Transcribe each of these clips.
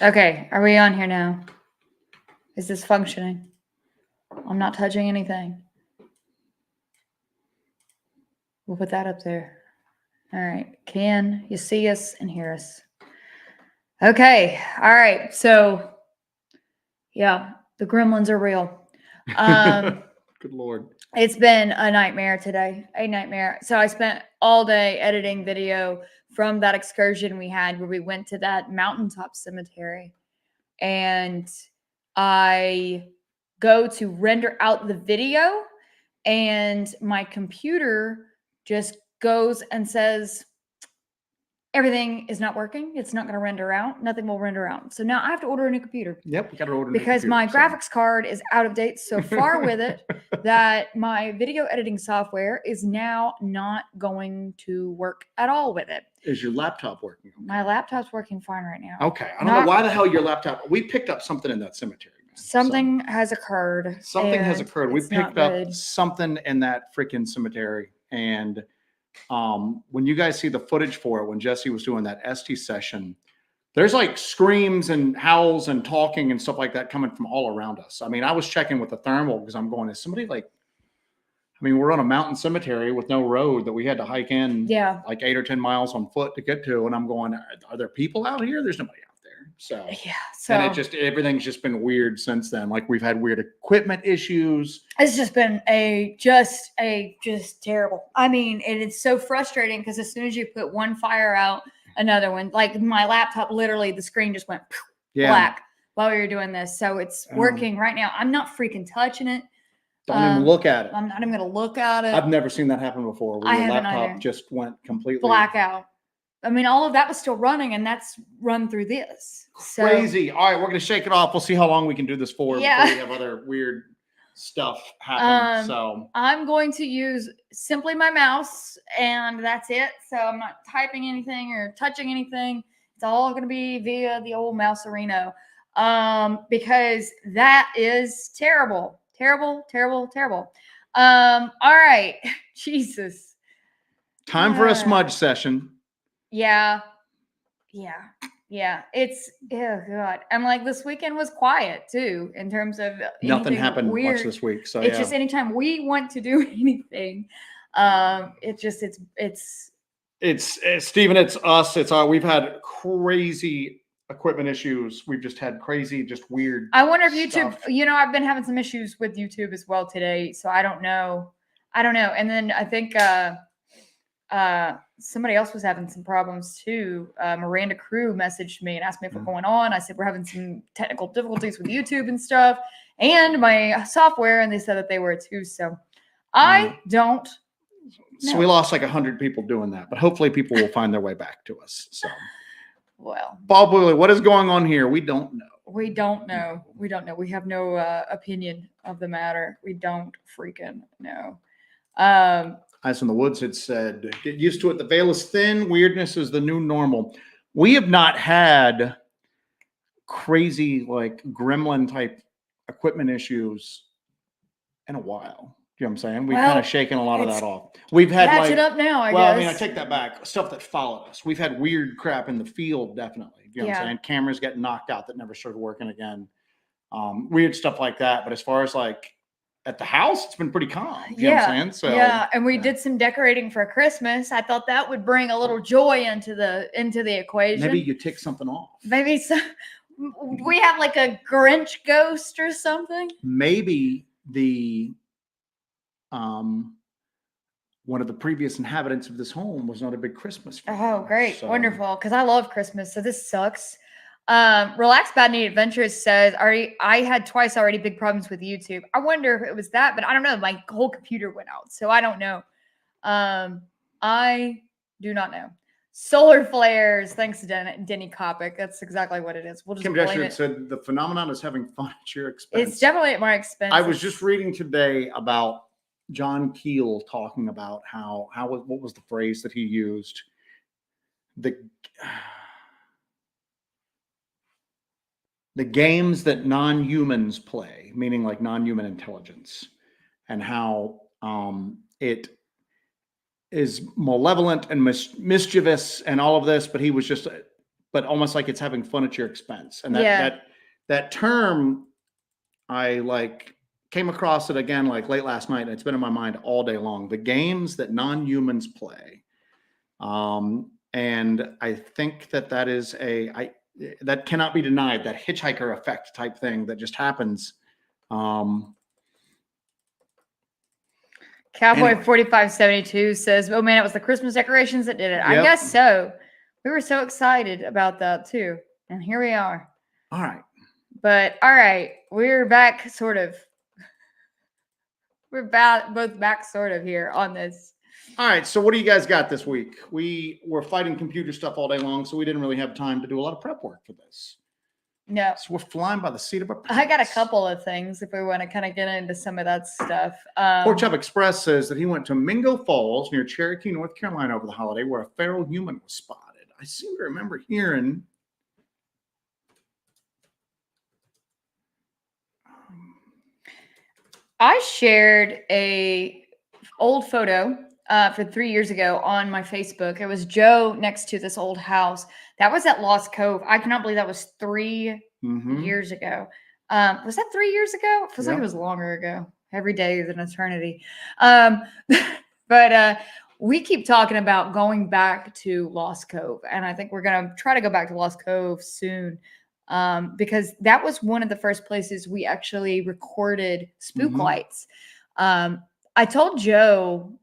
Okay, are we on here now? Is this functioning? I'm not touching anything. We'll put that up there. All right. Can you see us and hear us? Okay. All right. So, yeah, the gremlins are real. Good Lord. It's been a nightmare today. A nightmare. So I spent all day editing video from that excursion we had where we went to that mountaintop cemetery. And I go to render out the video, and my computer just goes and says, everything is not working. It's not going to render out. Nothing will render out. So now I have to order a new computer. Yep, we got to order because my graphics card is out of date so far with it that my video editing software is now not going to work at all with it. Is your laptop working? My laptop's working fine right now. Okay. I don't know why the hell your laptop. We picked up something in that cemetery. Something has occurred. Something has occurred. We picked up something in that freaking cemetery. And when you guys see the footage for it, when Jesse was doing that ST session, there's like screams and howls and talking and stuff like that coming from all around us. I mean, I was checking with the thermal because I'm going, is somebody like, I mean, we're on a mountain cemetery with no road that we had to hike in like 8 or 10 miles on foot to get to. And I'm going, are there people out here? There's nobody out there. So, and everything's just been weird since then. Like we've had weird equipment issues. It's just been just terrible. I mean, it's so frustrating because as soon as you put one fire out, another one, like my laptop, literally the screen just went black while we were doing this. So it's working right now. I'm not freaking touching it. Don't even look at it. I'm not even going to look at it. I've never seen that happen before. Where your laptop just went completely blackout. I mean, all of that was still running, and that's run through this. Crazy. All right, we're going to shake it off. We'll see how long we can do this for before we have other weird stuff happen. So I'm going to use simply my mouse, and that's it. So I'm not typing anything or touching anything. It's all going to be via the old Mouserino, because that is terrible. Terrible, terrible, terrible. All right. Jesus. Time for a smudge session. Yeah. It's, oh God. And like this weekend was quiet too, in terms of nothing happened much this week. So it's just anytime we want to do anything, it's Stephen, it's us. We've had crazy equipment issues. We've just had crazy, just weird. I wonder if YouTube, I've been having some issues with YouTube as well today. So I don't know. And then I think somebody else was having some problems too. Miranda Crew messaged me and asked me if we're going on. I said, we're having some technical difficulties with YouTube and stuff and my software. And they said that they were too. So I don't know. So we lost like 100 people doing that, but hopefully people will find their way back to us. So. Well, Bob Wheeler, what is going on here? We don't know. We don't know. We have no opinion of the matter. We don't freaking know. Ice in the Woods had said, get used to it. The veil is thin. Weirdness is the new normal. We have not had crazy, like gremlin type equipment issues in a while. You know what I'm saying? We've kind of shaken a lot of that off. We've had catch it up now, I guess. I mean, I take that back. Stuff that followed us. We've had weird crap in the field, definitely. You know what I'm saying? Cameras getting knocked out that never started working again. Weird stuff like that. But as far as like at the house, it's been pretty calm. You know what I'm saying? So and we did some decorating for Christmas. I thought that would bring a little joy into the equation. Maybe you tick something off. Maybe we have like a Grinch ghost or something. Maybe the one of the previous inhabitants of this home was not a big Christmas fan. Oh, great. Wonderful. Because I love Christmas. So this sucks. Relax Bad Neat Adventures says, I had twice already big problems with YouTube. I wonder if it was that, but I don't know. My whole computer went out. So I don't know. I do not know. Solar flares. Thanks, Denny Kopic. That's exactly what it is. We'll just Kim Deshard said the phenomenon is having fun at your expense. It's definitely at my expense. I was just reading today about John Keel talking about what was the phrase that he used? The games that non-humans play, meaning like non-human intelligence, and how it is malevolent and mischievous and all of this. But he was just but almost like it's having fun at your expense. And Yeah. that term, I like came across it again like late last night, and it's been in my mind all day long. The games that non-humans play. And I think that is that cannot be denied, that hitchhiker effect type thing that just happens. Cowboy Anyway. 4572 says, "Oh man, it was the Christmas decorations that did it." I Yep. guess so. We were so excited about that too, and here we are. All right. But all right, we're back, sort of. We're both back, sort of, here on this. All right. So what do you guys got this week? We were fighting computer stuff all day long, so we didn't really have time to do a lot of prep work for this. No. So we're flying by the seat of our pants. I got a couple of things if we want to kind of get into some of that stuff. Pork Chop Express says that he went to Mingo Falls near Cherokee, North Carolina over the holiday where a feral human was spotted. I seem to remember hearing. I shared a old photo for 3 years ago on my Facebook. It was Joe next to this old house. That was at Lost Cove. I cannot believe that was 3 years ago. Was that 3 years ago? It feels like it was longer ago. Every day is an eternity. But we keep talking about going back to Lost Cove. And I think we're going to try to go back to Lost Cove soon. Because that was one of the first places we actually recorded spook lights. I told Joe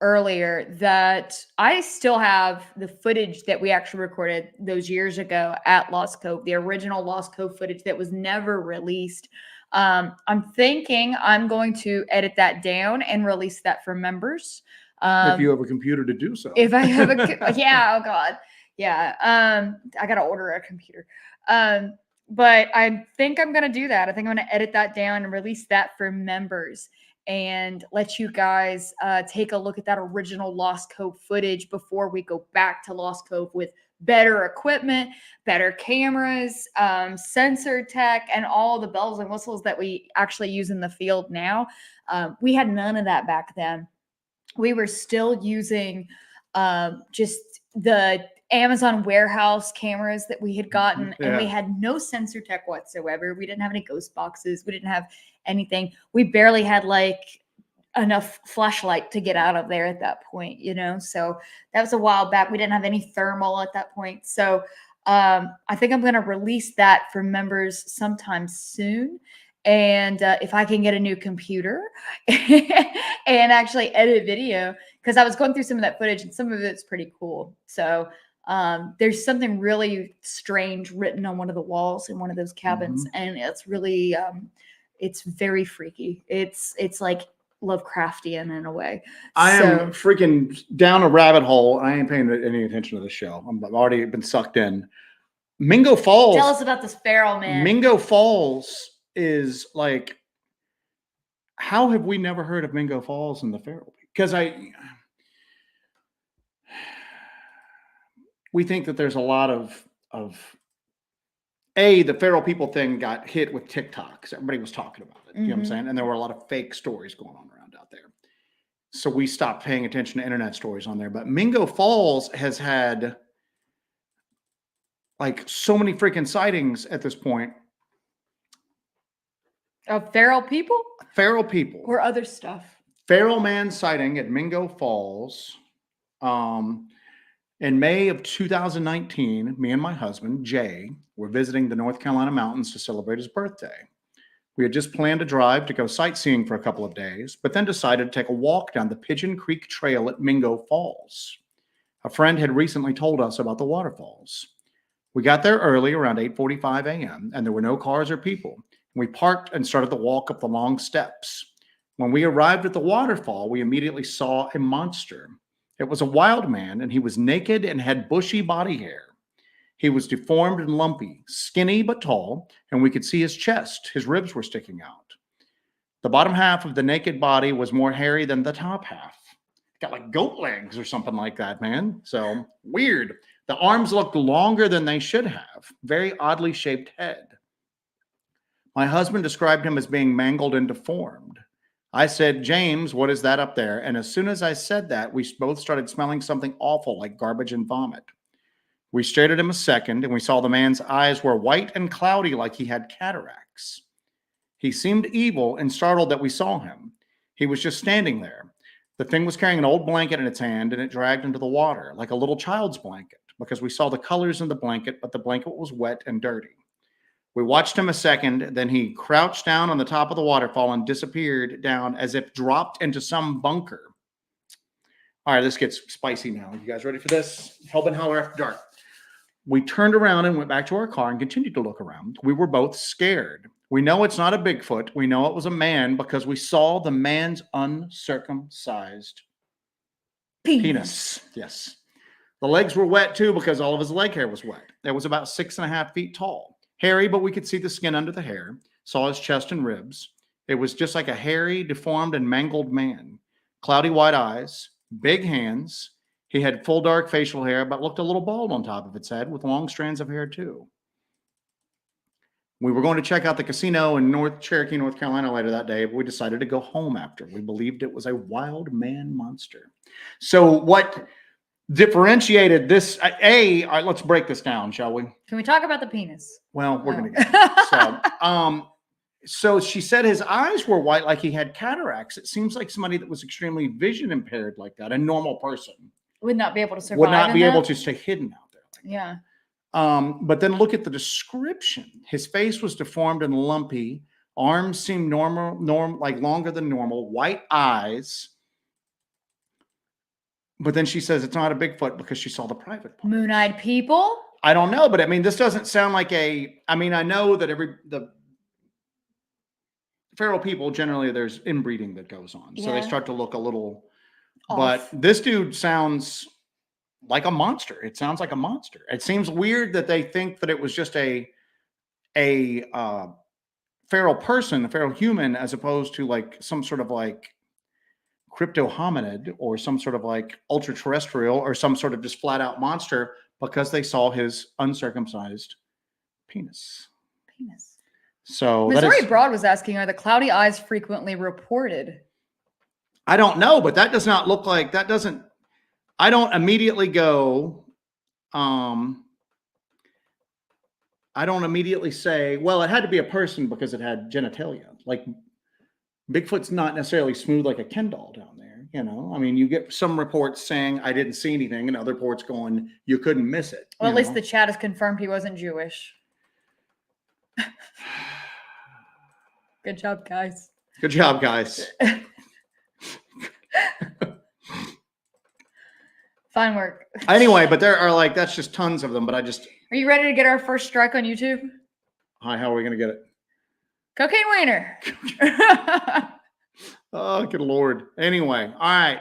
earlier that I still have the footage that we actually recorded those years ago at Lost Cove, the original Lost Cove footage that was never released. I'm thinking I'm going to edit that down and release that for members. If you have a computer to do so. If I have yeah, oh God. Yeah. I got to order a computer. But I think I'm going to do that. I think I'm going to edit that down and release that for members and let you guys take a look at that original Lost Cove footage before we go back to Lost Cove with better equipment, better cameras, sensor tech, and all the bells and whistles that we actually use in the field now. We had none of that back then. We were still using just the Amazon warehouse cameras that we had gotten, and we had no sensor tech whatsoever. We didn't have any ghost boxes. We didn't have anything. We barely had like enough flashlight to get out of there at that point, so that was a while back. We didn't have any thermal at that point. So I think I'm going to release that for members sometime soon. And if I can get a new computer and actually edit video, because I was going through some of that footage and some of it's pretty cool. So there's something really strange written on one of the walls in one of those cabins. And it's really, it's very freaky. It's like Lovecraftian in a way. I am freaking down a rabbit hole. I ain't paying any attention to the show. I've already been sucked in. Mingo Falls. Tell us about this feral man. Mingo Falls is like, how have we never heard of Mingo Falls and the feral? Because we think that there's a lot of the feral people thing got hit with TikTok because everybody was talking about it. You know what I'm saying? And there were a lot of fake stories going on around out there. So we stopped paying attention to internet stories on there. But Mingo Falls has had like so many freaking sightings at this point. Of feral people? Feral people. Or other stuff. Feral man sighting at Mingo Falls. In May of 2019, me and my husband, Jay, were visiting the North Carolina mountains to celebrate his birthday. We had just planned a drive to go sightseeing for a couple of days, but then decided to take a walk down the Pigeon Creek Trail at Mingo Falls. A friend had recently told us about the waterfalls. We got there early, around 8:45 a.m., and there were no cars or people. We parked and started the walk up the long steps. When we arrived at the waterfall, we immediately saw a monster. It was a wild man, and he was naked and had bushy body hair. He was deformed and lumpy, skinny but tall, and we could see his chest. His ribs were sticking out. The bottom half of the naked body was more hairy than the top half. Got like goat legs or something like that, man. So weird. The arms looked longer than they should have. Very oddly shaped head. My husband described him as being mangled and deformed. I said, "James, what is that up there?" And as soon as I said that, we both started smelling something awful like garbage and vomit. We stared at him a second, and we saw the man's eyes were white and cloudy like he had cataracts. He seemed evil and startled that we saw him. He was just standing there. The thing was carrying an old blanket in its hand, and it dragged into the water like a little child's blanket because we saw the colors in the blanket, but the blanket was wet and dirty. We watched him a second, then he crouched down on the top of the waterfall and disappeared down as if dropped into some bunker. All right, this gets spicy now. You guys ready for this? Hellbent Holler After Dark. We turned around and went back to our car and continued to look around. We were both scared. We know it's not a Bigfoot. We know it was a man because we saw the man's uncircumcised penis. Yes. The legs were wet too because all of his leg hair was wet. It was about 6.5 feet tall. Hairy, but we could see the skin under the hair. Saw his chest and ribs. It was just like a hairy, deformed, and mangled man. Cloudy white eyes, big hands. He had full dark facial hair, but looked a little bald on top of its head with long strands of hair too. We were going to check out the casino in North Cherokee, North Carolina later that day, but we decided to go home after. We believed it was a wild man monster. So what differentiated this? All right, let's break this down, shall we? Can we talk about the penis? Well, we're going to get so she said his eyes were white like he had cataracts. It seems like somebody that was extremely vision impaired like that, a normal person, would not be able to survive. Would not be able to stay hidden out there. Like yeah. But then look at the description. His face was deformed and lumpy. Arms seemed like longer than normal. White eyes. But then she says it's not a Bigfoot because she saw the private part. Moon-eyed people? I don't know, but I mean, this doesn't sound like I know that the feral people, generally there's inbreeding that goes on. So they start to look a little off. But this dude sounds like a monster. It sounds like a monster. It seems weird that they think that it was just a feral person, a feral human, as opposed to like some sort of like crypto hominid or some sort of like ultra terrestrial or some sort of just flat out monster because they saw his uncircumcised penis. So Missouri Broad was asking, are the cloudy eyes frequently reported? I don't know, but that does not look like that doesn't. I don't immediately go. I don't immediately say, well, it had to be a person because it had genitalia. Like Bigfoot's not necessarily smooth like a Ken doll down there. You know, I mean, you get some reports saying I didn't see anything, and other reports going you couldn't miss it. Well, at least the chat has confirmed he wasn't Jewish. Good job, guys. Good job, guys. Fine work. Anyway, but there are like, that's just tons of them, but Are you ready to get our first strike on YouTube? Hi, how are we going to get it? Cocaine wiener. Oh, good Lord. Anyway, all right.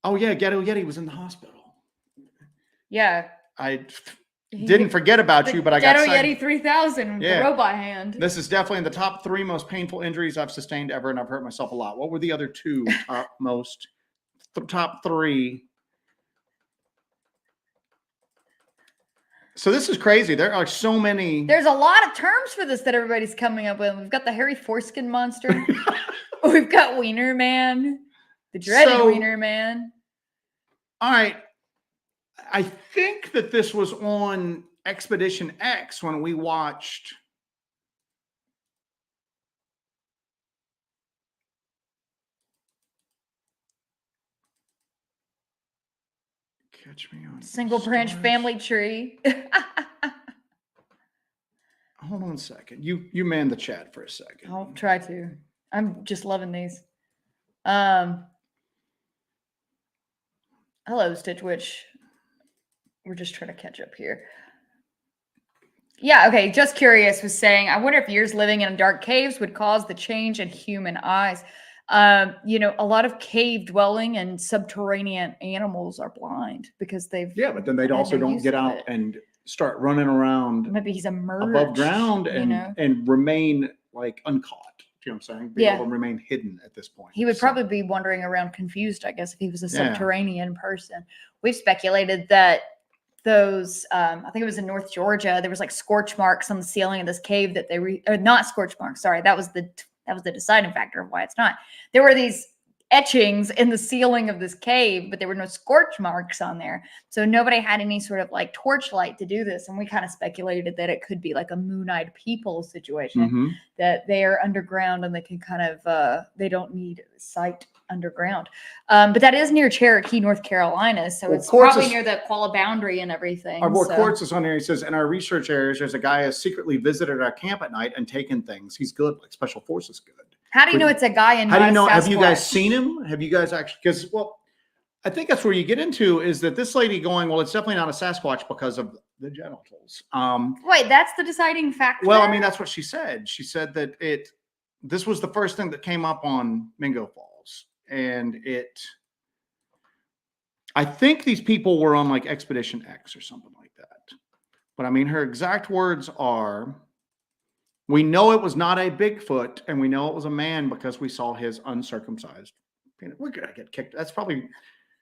Oh yeah, Ghetto Yeti was in the hospital. Yeah. I didn't forget about you, but I got Ghetto Yeti 3000, the robot hand. This is definitely in the top 3 most painful injuries I've sustained ever, and I've hurt myself a lot. What were the other 2 top 3? So this is crazy. There are so many. There's a lot of terms for this that everybody's coming up with. We've got the hairy foreskin monster. We've got Wiener Man, the dreaded Wiener Man. All right. I think that this was on Expedition X when we watched. Catch me on Single branch family tree. Hold on a second. You man the chat for a second. I'll try to. I'm just loving these. Hello, Stitch Witch. We're just trying to catch up here. Yeah, okay. Just Curious was saying, I wonder if years living in dark caves would cause the change in human eyes. You know, a lot of cave dwelling and subterranean animals are blind because they've. Yeah, but then they also don't get out and start running around. Maybe he's emerged above ground and remain like uncaught. You know what I'm saying? Be able to remain hidden at this point. He would probably be wandering around confused, I guess, if he was a subterranean person. We've speculated that those, I think it was in North Georgia, there was like scorch marks on the ceiling of this cave that they not scorch marks. Sorry, that was the deciding factor of why it's not. There were these etchings in the ceiling of this cave, but there were no scorch marks on there. So nobody had any sort of like torchlight to do this. And we kind of speculated that it could be like a Moon-Eyed People situation, that they are underground and they can kind of, they don't need sight underground. But that is near Cherokee, North Carolina. So it's probably near the Qualla boundary and everything. Our boy Quartz is on here. He says, in our research areas, there's a guy who has secretly visited our camp at night and taken things. He's good, like Special Forces good. How do you know it's a guy and how do you know? Sasquatch? Have you guys seen him? Have you guys actually? Because, well, I think that's where you get into is that this lady going, well, it's definitely not a Sasquatch because of the genitals. Wait, that's the deciding factor? Well, I mean, that's what she said. She said that this was the first thing that came up on Mingo Falls. And I think these people were on like Expedition X or something like that. But I mean, her exact words are, we know it was not a Bigfoot, and we know it was a man because we saw his uncircumcised penis. We're gonna get kicked. That's probably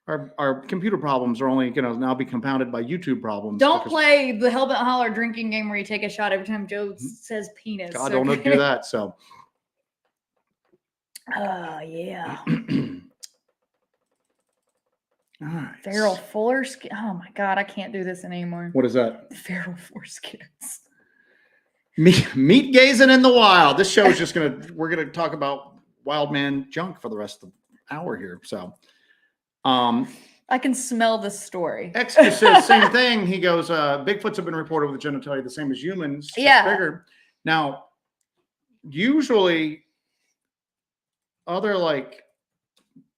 our computer problems are only gonna now be compounded by YouTube problems. Don't play the Hellbent Holler drinking game where you take a shot every time Joe says penis. God, don't do that. So. Oh yeah. All right. Feral foreskin. Oh my God, I can't do this anymore. What is that? Feral foreskins. Meat gazing in the wild. This show is just we're gonna talk about wild man junk for the rest of the hour here. So I can smell the story. Extra says same thing. He goes, Bigfoots have been reported with genitalia the same as humans. Yeah. Bigger. Now, usually other like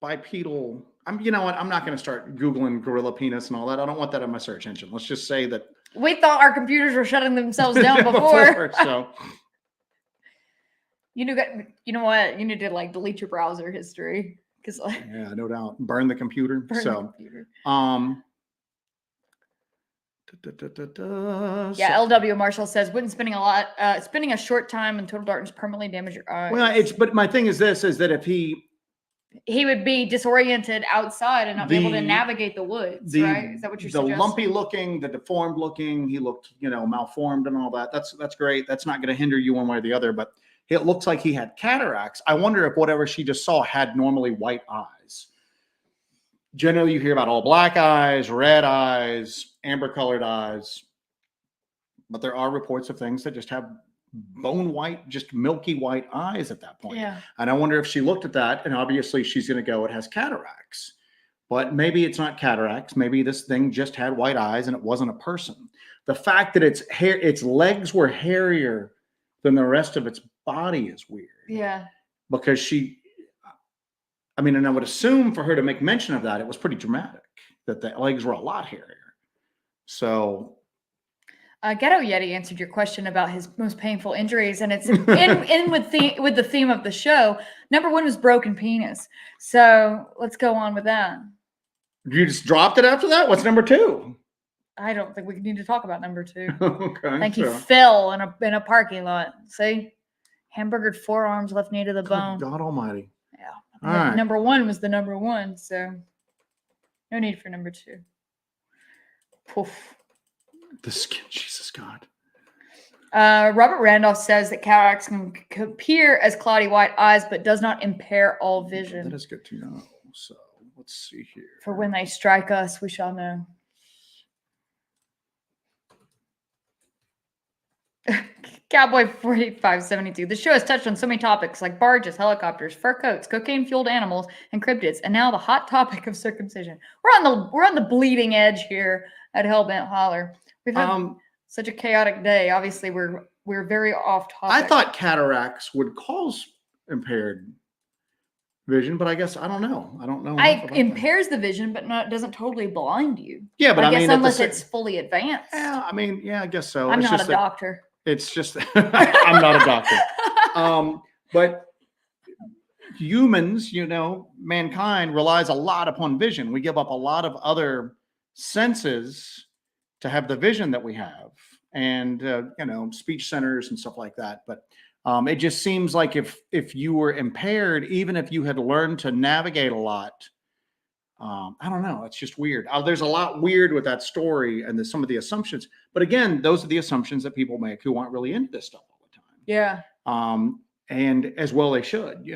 bipedal, you know what? I'm not going to start Googling gorilla penis and all that. I don't want that on my search engine. Let's just say that we thought our computers were shutting themselves down before. So you know what? You need to like delete your browser history because like yeah, no doubt, burn the computer. Yeah, LW Marshall says, wouldn't spending a short time in total darkness permanently damage your eyes? Well, but my thing is this, is that if he would be disoriented outside and not be able to navigate the woods, right? Is that what you're suggesting? The lumpy looking, the deformed looking, he looked, malformed and all that. That's great. That's not going to hinder you one way or the other, but it looks like he had cataracts. I wonder if whatever she just saw had normally white eyes. Generally, you hear about all black eyes, red eyes, amber colored eyes, but there are reports of things that just have bone white, just milky white eyes at that point. Yeah. And I wonder if she looked at that, and obviously she's going to go, it has cataracts. But maybe it's not cataracts. Maybe this thing just had white eyes and it wasn't a person. The fact that its legs were hairier than the rest of its body is weird. Yeah. Because and I would assume for her to make mention of that, it was pretty dramatic, that the legs were a lot hairier. So Ghetto Yeti answered your question about his most painful injuries, and it's in with the theme of the show. Number one was broken penis. So let's go on with that. You just dropped it after that? What's number two? I don't think we need to talk about number two. Okay. Thank you, Phil, in a parking lot. See? Hamburgered forearms, left knee to the bone. God almighty. Yeah. All right. Number one was the number one, so no need for number two. Poof. The skin, Jesus God. Robert Randolph says that cataracts can appear as cloudy white eyes, but does not impair all vision. That is good to know. So let's see here. For when they strike us, we shall know. Cowboy 4572. The show has touched on so many topics like barges, helicopters, fur coats, cocaine-fueled animals, and cryptids, and now the hot topic of circumcision. We're on the bleeding edge here at Hellbent Holler. We've had such a chaotic day. Obviously, we're very off topic. I thought cataracts would cause impaired vision, but I guess I don't know. I don't know. It impairs the vision, but doesn't totally blind you. Yeah, but I mean, unless it's fully advanced. Yeah, I guess so. I'm not a doctor. It's just I'm not a doctor. But humans, mankind relies a lot upon vision. We give up a lot of other senses to have the vision that we have, and speech centers and stuff like that. But it just seems like if you were impaired, even if you had learned to navigate a lot, I don't know. It's just weird. There's a lot weird with that story and some of the assumptions. But again, those are the assumptions that people make who aren't really into this stuff all the time. Yeah. And as well they should.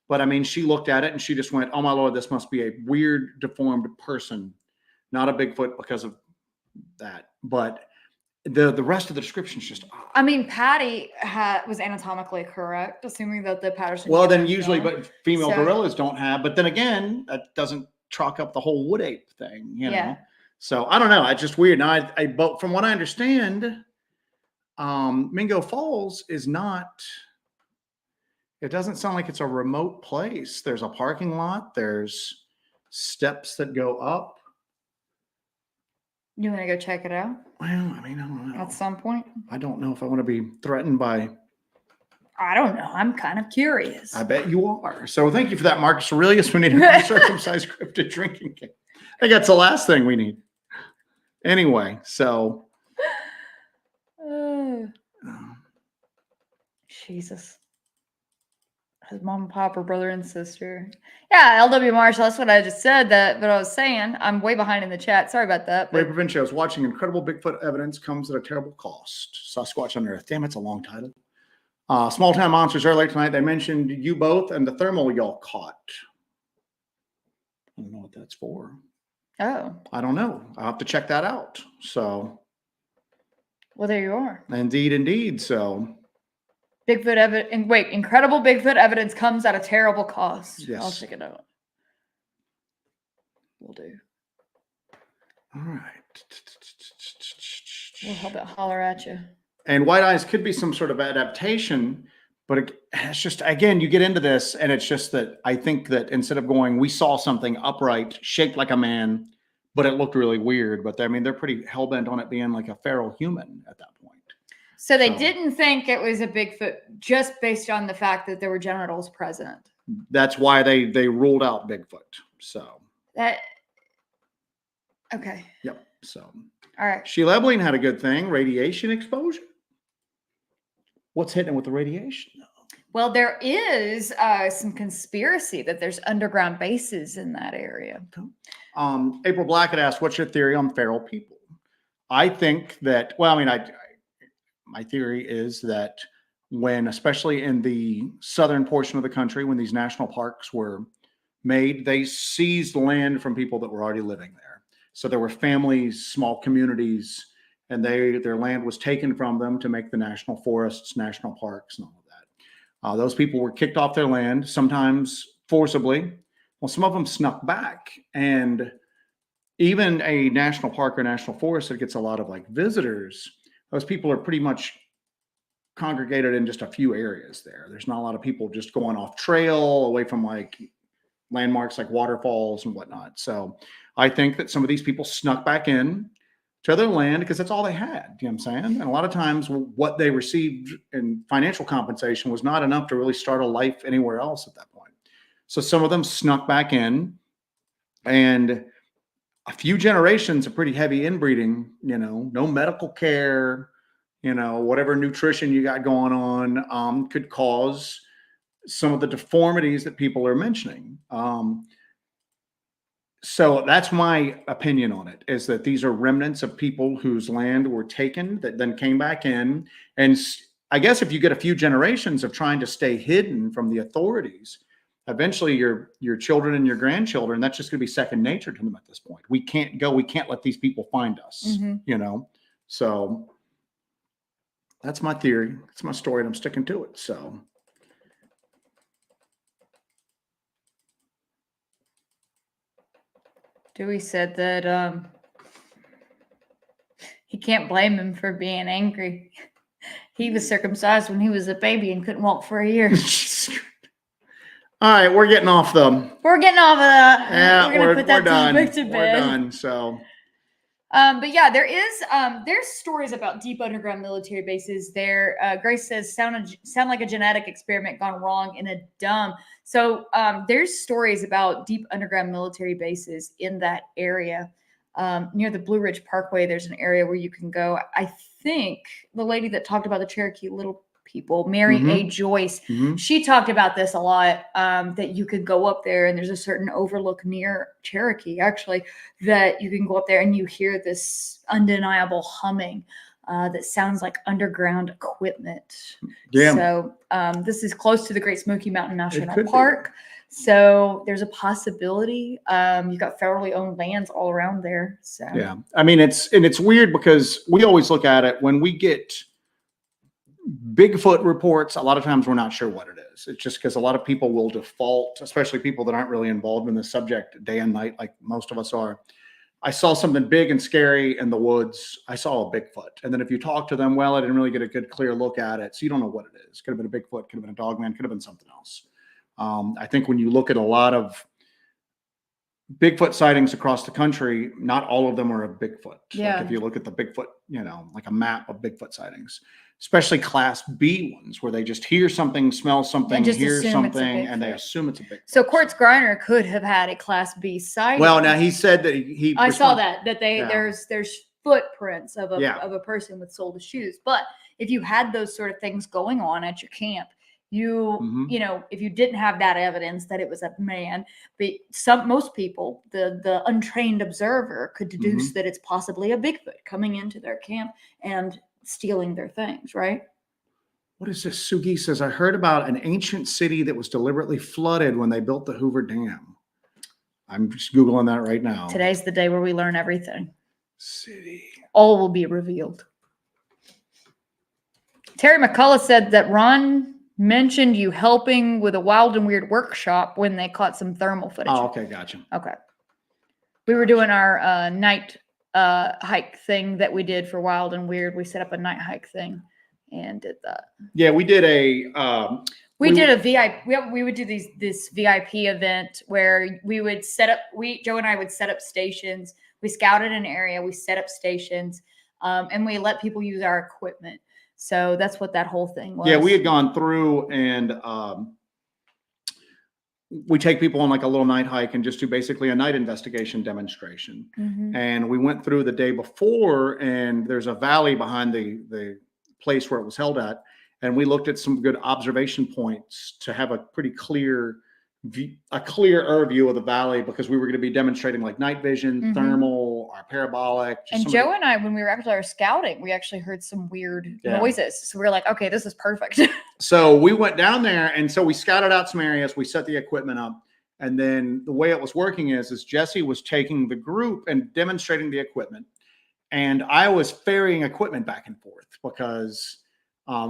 But I mean, she looked at it and she just went, "Oh my Lord, this must be a weird, deformed person, not a Bigfoot because of that." But the rest of the description is just odd. I mean, Patty was anatomically correct, assuming that the Patterson. Well, then usually, gone. but female gorillas don't have. But then again, that doesn't chalk up the whole wood ape thing, you know. So I don't know. It's just weird. Now, but from what I understand, Mingo Falls is not. It doesn't sound like it's a remote place. There's a parking lot. There's steps that go up. You want to go check it out? Well, I mean, I don't know. At some point. I don't know if I want to be threatened by. I don't know. I'm kind of curious. I bet you are. So thank you for that, Marcus Aurelius. We need a uncircumcised cryptid drinking game. I think that's the last thing we need. Anyway, so. Jesus. His mom and pop, or brother and sister. Yeah, LW Marshall. That's what I just said. But I was saying, I'm way behind in the chat. Sorry about that. Ray Provincia is watching incredible Bigfoot evidence comes at a terrible cost. Sasquatch on Earth. Damn, it's a long title. Small Town Monsters earlier tonight. They mentioned you both and the thermal y'all caught. I don't know what that's for. Oh. I don't know. I'll have to check that out. So. Well, there you are. Indeed, indeed. So. Bigfoot evidence. And wait, incredible Bigfoot evidence comes at a terrible cost. Yes. I'll check it out. Will do. All right. We'll help it holler at you. And white eyes could be some sort of adaptation, but it's just, again, you get into this and it's just that I think that instead of going, we saw something upright, shaped like a man, but it looked really weird. But I mean, they're pretty hell-bent on it being like a feral human at that point. So they didn't think it was a Bigfoot just based on the fact that there were genitals present. That's why they ruled out Bigfoot. So that. Okay. Yep. So. All right. Sheila Ebeling had a good thing. Radiation exposure. What's hitting with the radiation? Well, there is some conspiracy that there's underground bases in that area. April Blackett asked, "What's your theory on feral people?" I think that. Well, I mean, my theory is that when, especially in the southern portion of the country, when these national parks were made, they seized land from people that were already living there. So there were families, small communities, and their land was taken from them to make the national forests, national parks, and all of that. Those people were kicked off their land, sometimes forcibly. Well, some of them snuck back. And even a national park or national forest that gets a lot of like visitors, those people are pretty much congregated in just a few areas there. There's not a lot of people just going off trail away from like landmarks like waterfalls and whatnot. So I think that some of these people snuck back in to their land because that's all they had. You know what I'm saying? And a lot of times what they received in financial compensation was not enough to really start a life anywhere else at that point. So some of them snuck back in, and a few generations of pretty heavy inbreeding, you know, no medical care, you know, whatever nutrition you got going on could cause some of the deformities that people are mentioning. So that's my opinion on it, is that these are remnants of people whose land were taken that then came back in. And I guess if you get a few generations of trying to stay hidden from the authorities, eventually your children and your grandchildren, that's just going to be second nature to them at this point. We can't let these people find us, you know? So that's my theory. It's my story, and I'm sticking to it. So. Dewey said that he can't blame him for being angry. He was circumcised when he was a baby and couldn't walk for a year. All right, we're getting off the. We're getting off of that. Yeah, we're gonna put that done. topic to bed. We're done. So. But yeah, there's stories about deep underground military bases there. Grace says sound like a genetic experiment gone wrong in a dumb. So there's stories about deep underground military bases in that area. Near the Blue Ridge Parkway, there's an area where you can go. I think the lady that talked about the Cherokee Little People, Mary A. Joyce, she talked about this a lot, that you could go up there and there's a certain overlook near Cherokee, actually, that you can go up there and you hear this undeniable humming. that sounds like underground equipment. Yeah. So this is close to the Great Smoky Mountain National could be. Park. So there's a possibility. You've got federally owned lands all around there. So Yeah. I mean, it's weird because we always look at it when we get Bigfoot reports. A lot of times we're not sure what it is. It's just because a lot of people will default, especially people that aren't really involved in the subject day and night, like most of us are. I saw something big and scary in the woods. I saw a Bigfoot. And then if you talk to them, well, I didn't really get a good, clear look at it. So you don't know what it is. Could have been a Bigfoot, could have been a dogman, could have been something else. I think when you look at a lot of Bigfoot sightings across the country, not all of them are a Bigfoot. Yeah. Like if you look at the Bigfoot, like a map of Bigfoot sightings, especially Class B ones, where they just hear something, smell something, hear something, and they assume it's a Bigfoot. So Quartz Griner could have had a Class B sighting. Well, now he said that he I saw that there's footprints of a person with soled shoes. But if you had those sort of things going on at your camp, if you didn't have that evidence that it was a man, but most people, the untrained observer, could deduce that it's possibly a Bigfoot coming into their camp and stealing their things, right? What is this? Sugi says, I heard about an ancient city that was deliberately flooded when they built the Hoover Dam. I'm just Googling that right now. Today's the day where we learn everything. City. All will be revealed. Terry McCullough said that Ron mentioned you helping with a Wild and Weird workshop when they caught some thermal footage. Oh, okay. Gotcha. Okay. We were doing our night hike thing that we did for Wild and Weird. We set up a night hike thing and did that. Yeah, we did a we did a VIP. We would do this VIP event where we would set up. Joe and I would set up stations. We scouted an area. We set up stations, and we let people use our equipment. So that's what that whole thing was. Yeah, we had gone through and we take people on like a little night hike and just do basically a night investigation demonstration. And we went through the day before, and there's a valley behind the place where it was held at. And we looked at some good observation points to have a pretty clearer view of the valley, because we were going to be demonstrating like night vision, thermal, our parabolic. And Joe and I, when we were actually our scouting, we actually heard some weird noises. So we were like, okay, this is perfect. So we went down there, and so we scouted out some areas. We set the equipment up. And then the way it was working is Jesse was taking the group and demonstrating the equipment. And I was ferrying equipment back and forth because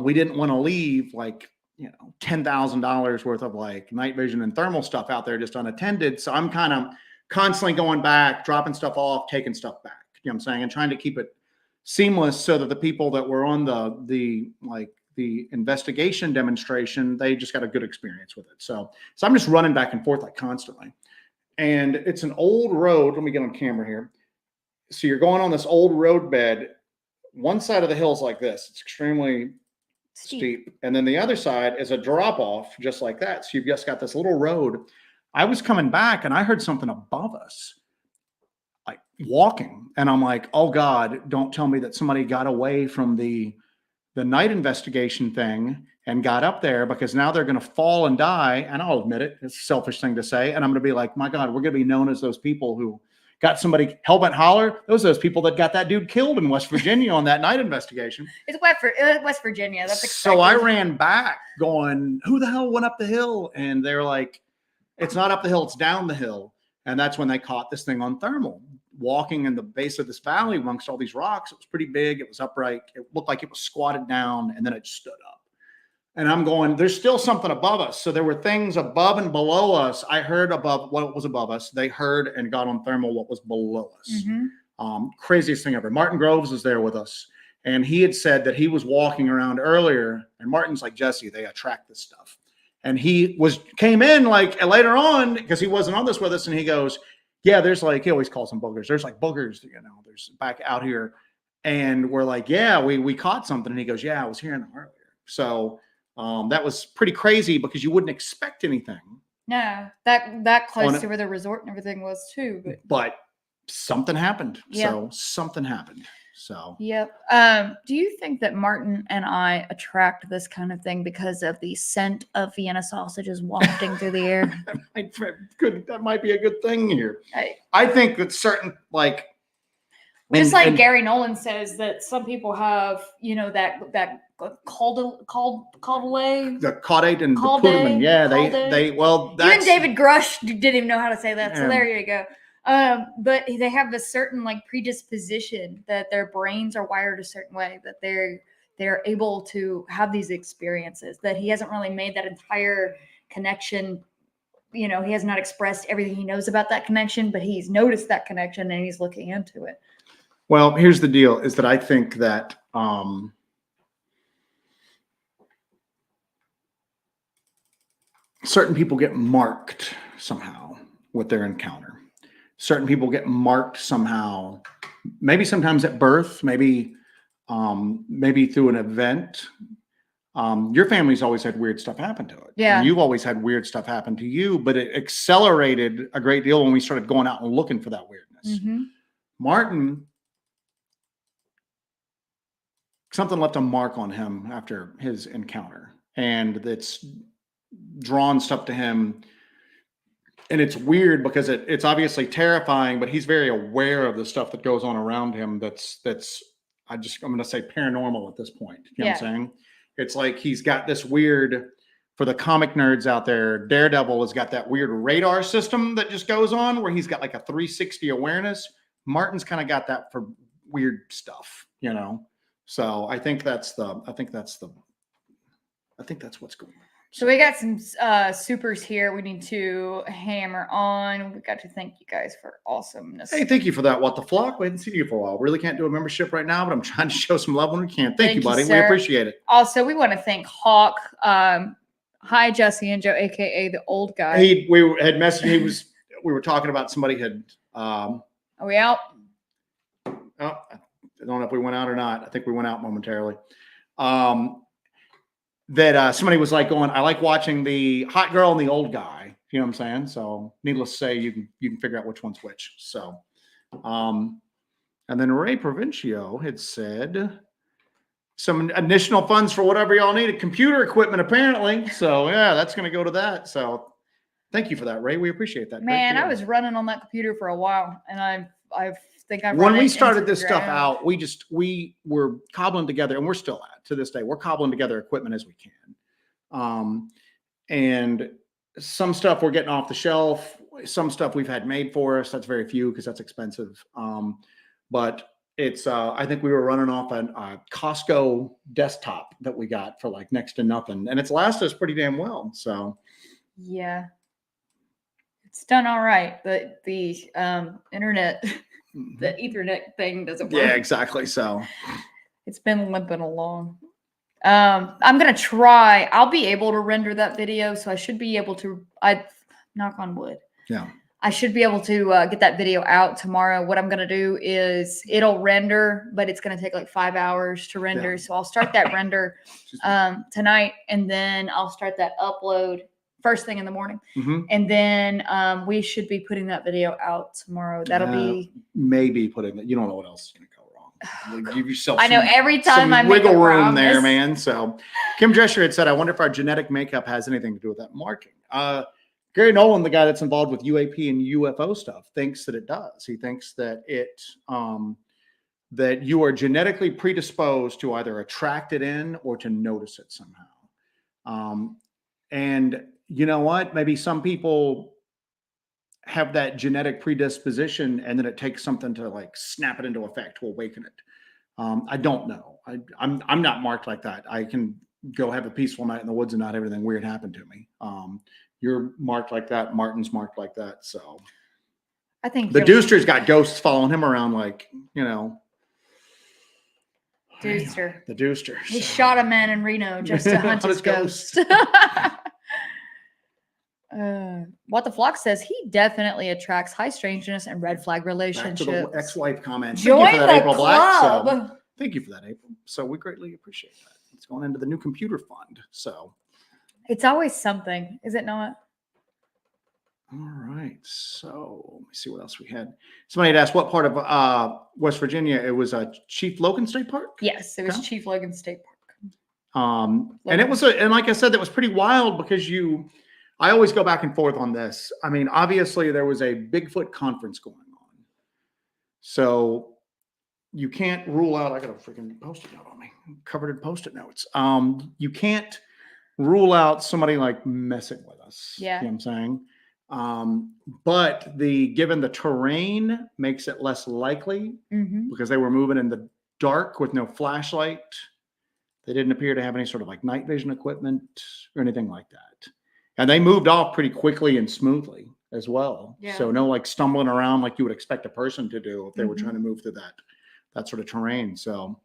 we didn't want to leave like, $10,000 worth of like night vision and thermal stuff out there just unattended. So I'm kind of constantly going back, dropping stuff off, taking stuff back, you know what I'm saying? And trying to keep it seamless so that the people that were on the investigation demonstration, they just got a good experience with it. So I'm just running back and forth like constantly. And it's an old road. Let me get on camera here. So you're going on this old road bed. One side of the hill is like this. It's extremely steep. And then the other side is a drop off just like that. So you've just got this little road. I was coming back and I heard something above us, like walking. And I'm like, oh God, don't tell me that somebody got away from the night investigation thing and got up there, because now they're going to fall and die. And I'll admit it, it's a selfish thing to say. And I'm going to be like, my God, we're going to be known as those people who got somebody hellbent holler. Those people that got that dude killed in West Virginia on that night investigation. It's West Virginia. That's expected. So I ran back going, who the hell went up the hill? And they're like, it's not up the hill, it's down the hill. And that's when they caught this thing on thermal, walking in the base of this valley amongst all these rocks. It was pretty big. It was upright. It looked like it was squatted down, and then it stood up. And I'm going, there's still something above us. So there were things above and below us. I heard above what was above us. They heard and got on thermal what was below us. Craziest thing ever. Martin Groves was there with us. And he had said that he was walking around earlier. And Martin's like, Jesse, they attract this stuff. And he came in like later on, because he wasn't on this with us. And he goes, yeah, there's like, he always calls them boogers. There's like boogers, there's back out here. And we're like, yeah, we caught something. And he goes, yeah, I was hearing them earlier. So that was pretty crazy, because you wouldn't expect anything. No, that close to where the resort and everything was too. But something happened. Yep. So something happened. So yep. Do you think that Martin and I attract this kind of thing because of the scent of Vienna sausages wafting through the air? That might be a good thing here. I think that certain, like, Just like Gary Nolan says that some people have, that caudate, the caudate and the putamen. Yeah, they well, even David Grush didn't even know how to say that. So there you go. But they have a certain like predisposition that their brains are wired a certain way, that they're able to have these experiences, that he hasn't really made that entire connection. He has not expressed everything he knows about that connection, but he's noticed that connection and he's looking into it. Well, here's the deal, is that I think that certain people get marked somehow with their encounter. Certain people get marked somehow, maybe sometimes at birth, maybe through an event. Your family's always had weird stuff happen to it. Yeah. And you've always had weird stuff happen to you, but it accelerated a great deal when we started going out and looking for that weirdness. Mm-hmm. Martin, something left a mark on him after his encounter, and it's drawn stuff to him. And it's weird because it's obviously terrifying, but he's very aware of the stuff that goes on around him. I'm going to say paranormal at this point. You know what I'm saying? It's like he's got this weird, for the comic nerds out there, Daredevil has got that weird radar system that just goes on where he's got like a 360 awareness. Martin's kind of got that for weird stuff, So I think that's what's going on. So we got some supers here we need to hammer on. We got to thank you guys for awesomeness. Hey, thank you for that. What the flock? We haven't seen you for a while. Really can't do a membership right now, but I'm trying to show some love when we can. Thank you, buddy. We appreciate it. Also, we want to thank Hawk. Hi, Jesse and Joe, aka the old guy. We had messaged. We were talking about somebody had. Are we out? Oh, I don't know if we went out or not. I think we went out momentarily. That somebody was like going, I like watching the hot girl and the old guy. You know what I'm saying? So needless to say, you can figure out which one's which. So, and then Ray Provencio had said some additional funds for whatever y'all need, computer equipment apparently. So yeah, that's going to go to that. So thank you for that, Ray. We appreciate that. Man, I was running on that computer for a while, and I think when we started this stuff out, we were cobbling together, and we're still to this day, we're cobbling together equipment as we can. And some stuff we're getting off the shelf, some stuff we've had made for us. That's very few because that's expensive. But it's, I think we were running off a Costco desktop that we got for like next to nothing, and it's lasted us pretty damn well. So yeah, it's done all right. But the internet, the Ethernet thing doesn't work. Yeah, exactly. So it's been limping along. I'm going to try. I'll be able to render that video. So I should be able to, knock on wood. Yeah. I should be able to get that video out tomorrow. What I'm going to do is it'll render, but it's going to take like 5 hours to render. Yeah. So I'll start that render tonight, and then I'll start that upload first thing in the morning. Mm-hmm. And then we should be putting that video out tomorrow. That'll be maybe putting that. You don't know what else is going to go wrong. Give yourself I know every time I make wiggle room there, man. So Kim Drescher had said, I wonder if our genetic makeup has anything to do with that marking. Gary Nolan, the guy that's involved with UAP and UFO stuff, thinks that it does. He thinks that that you are genetically predisposed to either attract it in or to notice it somehow. And you know what? Maybe some people have that genetic predisposition, and then it takes something to like snap it into effect to awaken it. I don't know. I'm not marked like that. I can go have a peaceful night in the woods and not everything weird happened to me. You're marked like that. Martin's marked like that. So I think the Dooster's got ghosts following him around, like, Dooster. The Dooster. He shot a man in Reno just to hunt his ghost. What the Flock says, he definitely attracts high strangeness and red flag relationships. Back to the ex-wife comment. Join Thank you for that, the April club. Black. So, thank you for that, April. So we greatly appreciate that. It's going into the new computer fund. So it's always something, is it not? All right. So let me see what else we had. Somebody had asked what part of West Virginia. It was Chief Logan State Park? Yes, it was Chief Logan State Park. And it was, and like I said, that was pretty wild because I always go back and forth on this. I mean, obviously there was a Bigfoot conference going on. So you can't rule out. I got a freaking Post-it note on me, covered in Post-it notes. You can't rule out somebody like messing with us. Yeah. You know what I'm saying? But given the terrain makes it less likely because they were moving in the dark with no flashlight. They didn't appear to have any sort of like night vision equipment or anything like that. And they moved off pretty quickly and smoothly as well. Yeah. So no like stumbling around like you would expect a person to do if they were trying to move through that sort of terrain. So,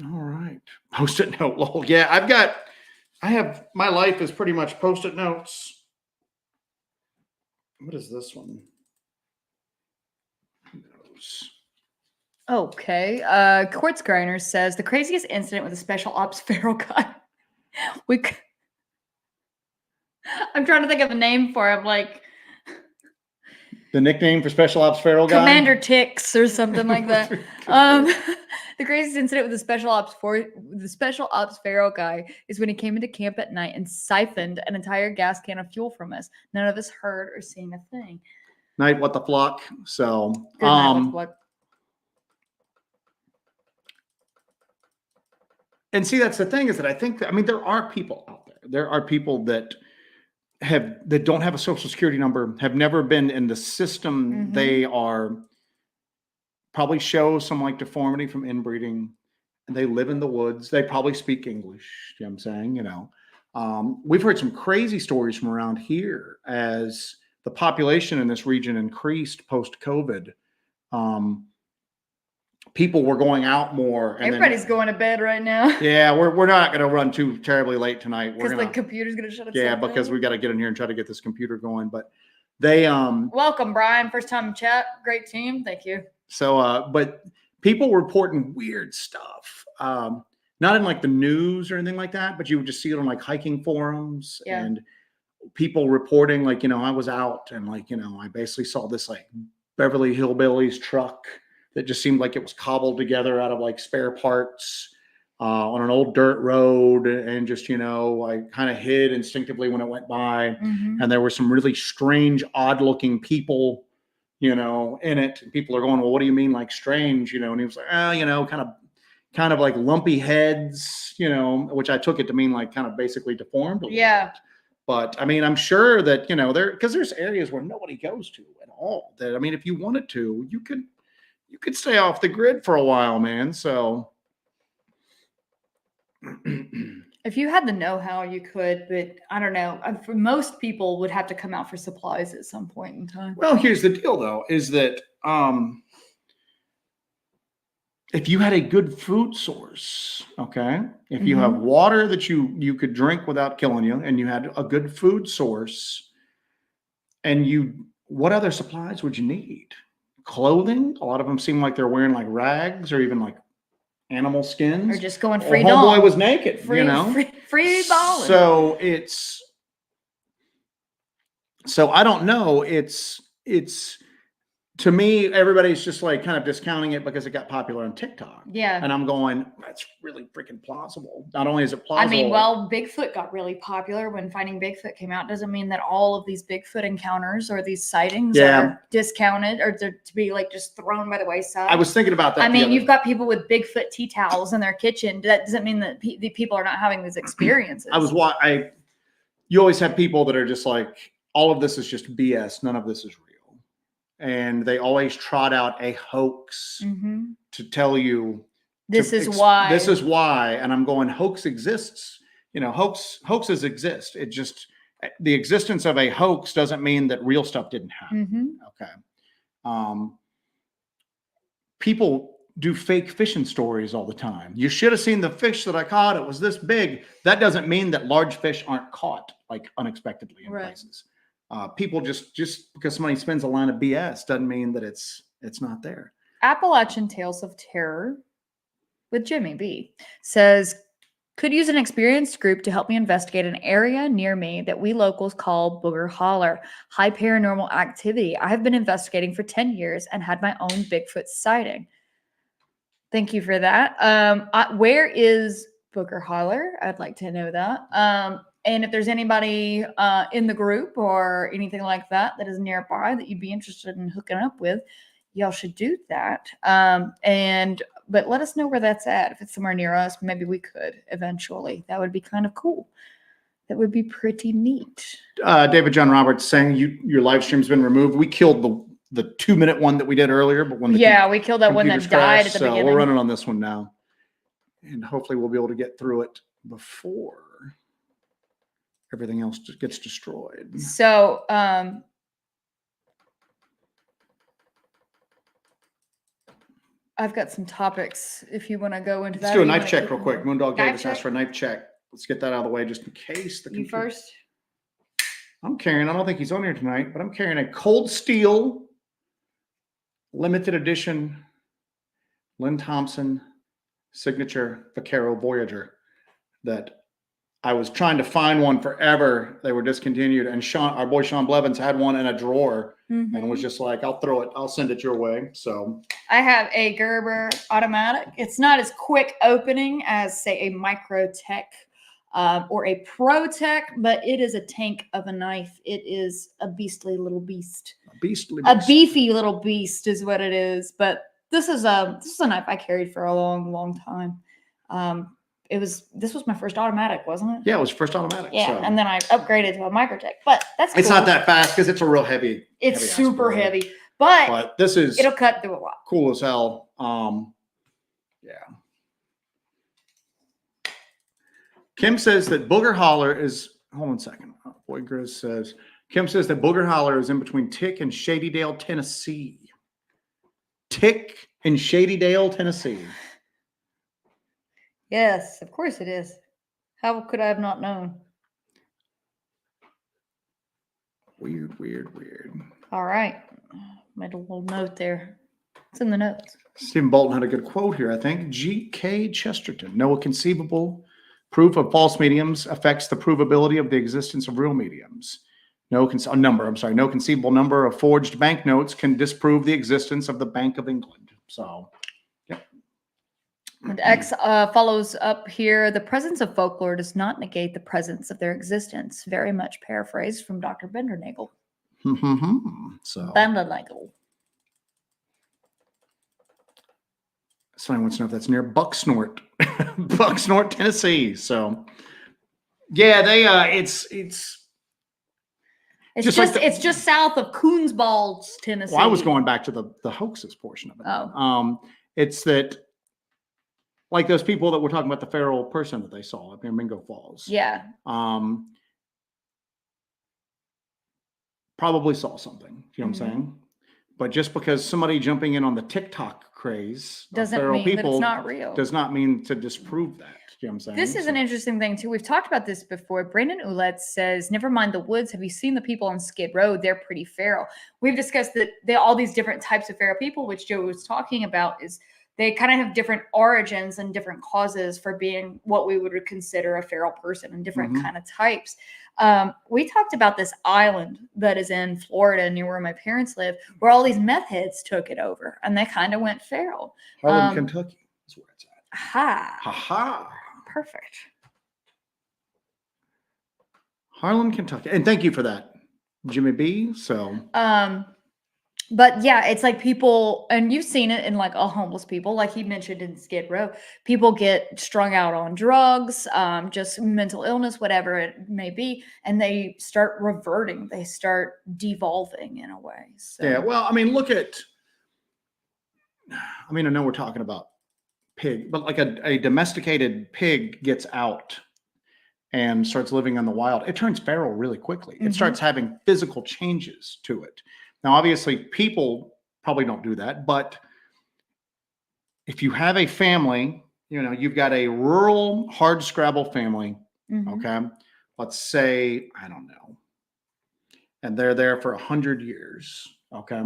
all right. Post-it note, lol. Yeah, my life is pretty much Post-it notes. What is this one? Who knows? Okay. Quartz Grinder says the craziest incident with a special ops feral guy. I'm trying to think of a name for him, like the nickname for special ops feral guy, Commander Tix or something like that. The craziest incident with the special ops feral guy is when he came into camp at night and siphoned an entire gas can of fuel from us. None of us heard or seen a thing. Night what the flock. So Good night, what the flock. And see, that's the thing is that I think that, I mean, there are people out there. There are people that don't have a social security number, have never been in the system. They are probably show some like deformity from inbreeding, and they live in the woods. They probably speak English. You know what I'm saying? You know, we've heard some crazy stories from around here as the population in this region increased post-COVID. People were going out more. And everybody's going to bed right now. Yeah, we're not going to run too terribly late tonight. Because the computer's going to shut itself down. Yeah, because we got to get in here and try to get this computer going. But they welcome, Brian. First time in chat. Great team. Thank you. So, but people reporting weird stuff. Not in like the news or anything like that, but you would just see it on like hiking forums and people reporting like, you know, I was out and like, you know, I basically saw this like Beverly Hillbillies truck that just seemed like it was cobbled together out of like spare parts on an old dirt road. And just, you know, I kind of hid instinctively when it went by. And there were some really strange, odd looking people, you know, in it. People are going, well, what do you mean like strange? You know, and he was like, oh, you know, kind of like lumpy heads, you know, which I took it to mean like kind of basically deformed. Yeah. But I mean, I'm sure that, you know, because there's areas where nobody goes to at all. That, I mean, if you wanted to, you could stay off the grid for a while, man. So if you had the know-how, you could, but I don't know. For most people would have to come out for supplies at some point in time. Well, here's the deal though, is that if you had a good food source, okay, if you have water that you could drink without killing you, and you had a good food source, and what other supplies would you need? Clothing. A lot of them seem like they're wearing like rags or even like animal skins, or just going free. Homeboy was naked, you know, free balling. So I don't know. It's to me, everybody's just like kind of discounting it because it got popular on TikTok. Yeah. And I'm going, that's really freaking plausible. Not only is it plausible. I mean, well, Bigfoot got really popular when Finding Bigfoot came out. Doesn't mean that all of these Bigfoot encounters or these sightings are discounted or to be like just thrown by the wayside. I was thinking about that. I mean, you've got people with Bigfoot tea towels in their kitchen. That doesn't mean that the people are not having these experiences. You always have people that are just like, all of this is just BS. None of this is real. And they always trot out a hoax to tell you this is why. This is why. And I'm going, hoax exists. You know, hoaxes exist. It just, the existence of a hoax doesn't mean that real stuff didn't happen. Okay. People do fake fishing stories all the time. You should have seen the fish that I caught. It was this big. That doesn't mean that large fish aren't caught like unexpectedly in places. People just because somebody spends a line of BS doesn't mean that it's not there. Appalachian Tales of Terror with Jimmy B says, could use an experienced group to help me investigate an area near me that we locals call Booger Holler. High paranormal activity. I have been investigating for 10 years and had my own Bigfoot sighting. Thank you for that. Where is Booger Holler? I'd like to know that. And if there's anybody in the group or anything like that that is nearby that you'd be interested in hooking up with, y'all should do that. But let us know where that's at. If it's somewhere near us, maybe we could eventually. That would be kind of cool. That would be pretty neat. David John Roberts saying your live stream's been removed. We killed the 2-minute one that we did earlier, but when we killed that one that died at the beginning. We're running on this one now, and hopefully we'll be able to get through it before everything else just gets destroyed. So, I've got some topics if you want to go into that. Let's do a knife check real quick. Moondog Davis asked for a knife check. Let's get that out of the way just in case. You first? I'm carrying, I don't think he's on here tonight, but I'm carrying a Cold Steel limited edition Lynn Thompson signature Vaquero Voyager that I was trying to find one forever. They were discontinued, and our boy Sean Blevins had one in a drawer and was just like, I'll send it your way. So I have a Gerber automatic. It's not as quick opening as, say, a Microtech or a ProTech, but it is a tank of a knife. It is a beastly little beast. A beefy little beast is what it is. But this is a knife I carried for a long, long time. This was my first automatic, wasn't it? Yeah, it was first automatic. Yeah, so. And then I upgraded to a Microtech, but that's cool. It's not that fast because it's a real heavy. It's super heavy, but this is it'll cut through a lot. Cool as hell. Yeah. Kim says that Booger Holler is. Hold on a second. Boy Grizz says Kim says that Booger Holler is in between Tick and Shadydale, Tennessee. Tick and Shadydale, Tennessee. Yes, of course it is. How could I have not known? Weird. All right. Made a little note there. It's in the notes. Stephen Bolton had a good quote here, I think. G.K. Chesterton. No conceivable proof of false mediums affects the provability of the existence of real mediums. No conceivable number of forged banknotes can disprove the existence of the Bank of England. So, yep. And X follows up here. The presence of folklore does not negate the presence of their existence. Very much paraphrased from Dr. Bendernagel. So Bendernagel. Somebody wants to know if that's near Bucksnort, Bucksnort, Tennessee. So, yeah, they it's just south of Coonsballs, Tennessee. Well, I was going back to the hoaxes portion of it. Oh, it's that. Like those people that were talking about the feral person that they saw up near Mingo Falls. Yeah. Probably saw something. You know what I'm saying? But just because somebody jumping in on the TikTok craze doesn't mean that it's not real. Does not mean to disprove that. You know what I'm saying? This is an interesting thing too. We've talked about this before. Brandon Ouellette says, "Never mind the woods. Have you seen the people on Skid Row? They're pretty feral." We've discussed that all these different types of feral people, which Joe was talking about, is they kind of have different origins and different causes for being what we would consider a feral person and different kind of types. We talked about this island that is in Florida near where my parents live, where all these meth heads took it over and they kind of went feral. Harlan, Kentucky is where it's at. Ha. Perfect. Harlan, Kentucky. And thank you for that, Jimmy B. So, but yeah, it's like people, and you've seen it in like all homeless people, like he mentioned in Skid Row, people get strung out on drugs, just mental illness, whatever it may be, and they start reverting, they start devolving in a way. So. Yeah, well, I mean, I know we're talking about pig, but like a domesticated pig gets out and starts living in the wild, it turns feral really quickly. It starts having physical changes to it. Now, obviously, people probably don't do that, but if you have a family, you've got a rural hardscrabble family, okay? Let's say, I don't know, and they're there for 100 years, okay?